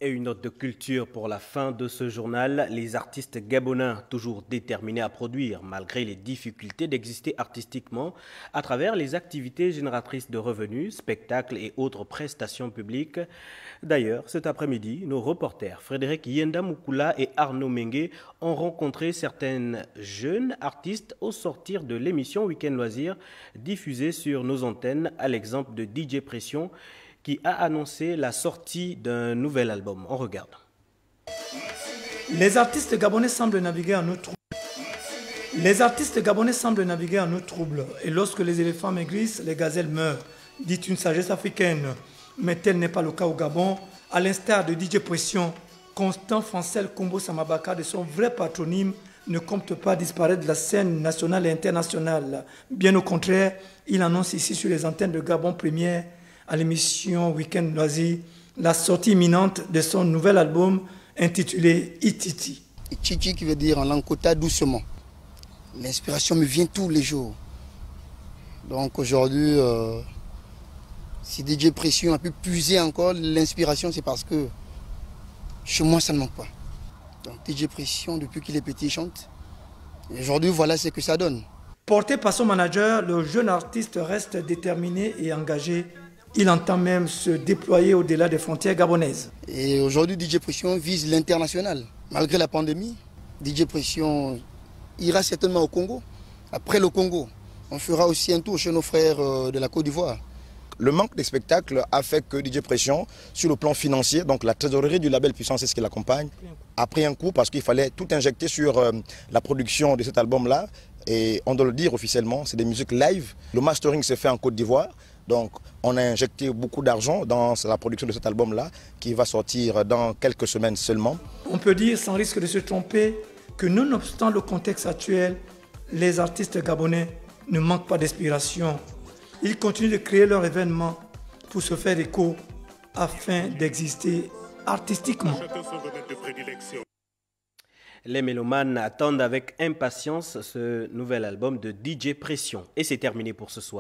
Et une note de culture pour la fin de ce journal. Les artistes gabonais, toujours déterminés à produire, malgré les difficultés d'exister artistiquement, à travers les activités génératrices de revenus, spectacles et autres prestations publiques. D'ailleurs, cet après-midi, nos reporters Frédéric Yenda Moukoula et Arnaud Mengue ont rencontré certaines jeunes artistes au sortir de l'émission Week-end Loisirs diffusée sur nos antennes, à l'exemple de DJ Pression, qui a annoncé la sortie d'un nouvel album. On regarde. Les artistes gabonais semblent naviguer en eau trouble. Et lorsque les éléphants maigrissent, les gazelles meurent, dit une sagesse africaine. Mais tel n'est pas le cas au Gabon. À l'instar de DJ Pression, Constant Francel Combo Samabaka, de son vrai patronyme, ne compte pas disparaître de la scène nationale et internationale. Bien au contraire, il annonce ici sur les antennes de Gabon Première, à l'émission Week-end Loisirs, la sortie imminente de son nouvel album intitulé Ititi. Ititi qui veut dire en langue kota doucement. L'inspiration me vient tous les jours. Donc aujourd'hui, si DJ Pression a pu puiser encore l'inspiration, c'est parce que chez moi ça ne manque pas. Donc DJ Pression, depuis qu'il est petit, il chante. Et aujourd'hui, voilà ce que ça donne. Porté par son manager, le jeune artiste reste déterminé et engagé. Il entend même se déployer au-delà des frontières gabonaises. Et aujourd'hui, DJ Pression vise l'international. Malgré la pandémie, DJ Pression ira certainement au Congo. Après le Congo, on fera aussi un tour chez nos frères de la Côte d'Ivoire. Le manque de spectacles a fait que DJ Pression, sur le plan financier, donc la trésorerie du label Puissance, c'est ce qui l'accompagne, a pris un coup parce qu'il fallait tout injecter sur la production de cet album-là. Et on doit le dire officiellement, c'est des musiques live. Le mastering s'est fait en Côte d'Ivoire. Donc on a injecté beaucoup d'argent dans la production de cet album-là qui va sortir dans quelques semaines seulement. On peut dire, sans risque de se tromper, que nonobstant le contexte actuel, les artistes gabonais ne manquent pas d'inspiration. Ils continuent de créer leur événement pour se faire écho afin d'exister artistiquement. Les mélomanes attendent avec impatience ce nouvel album de DJ Pression. Et c'est terminé pour ce soir.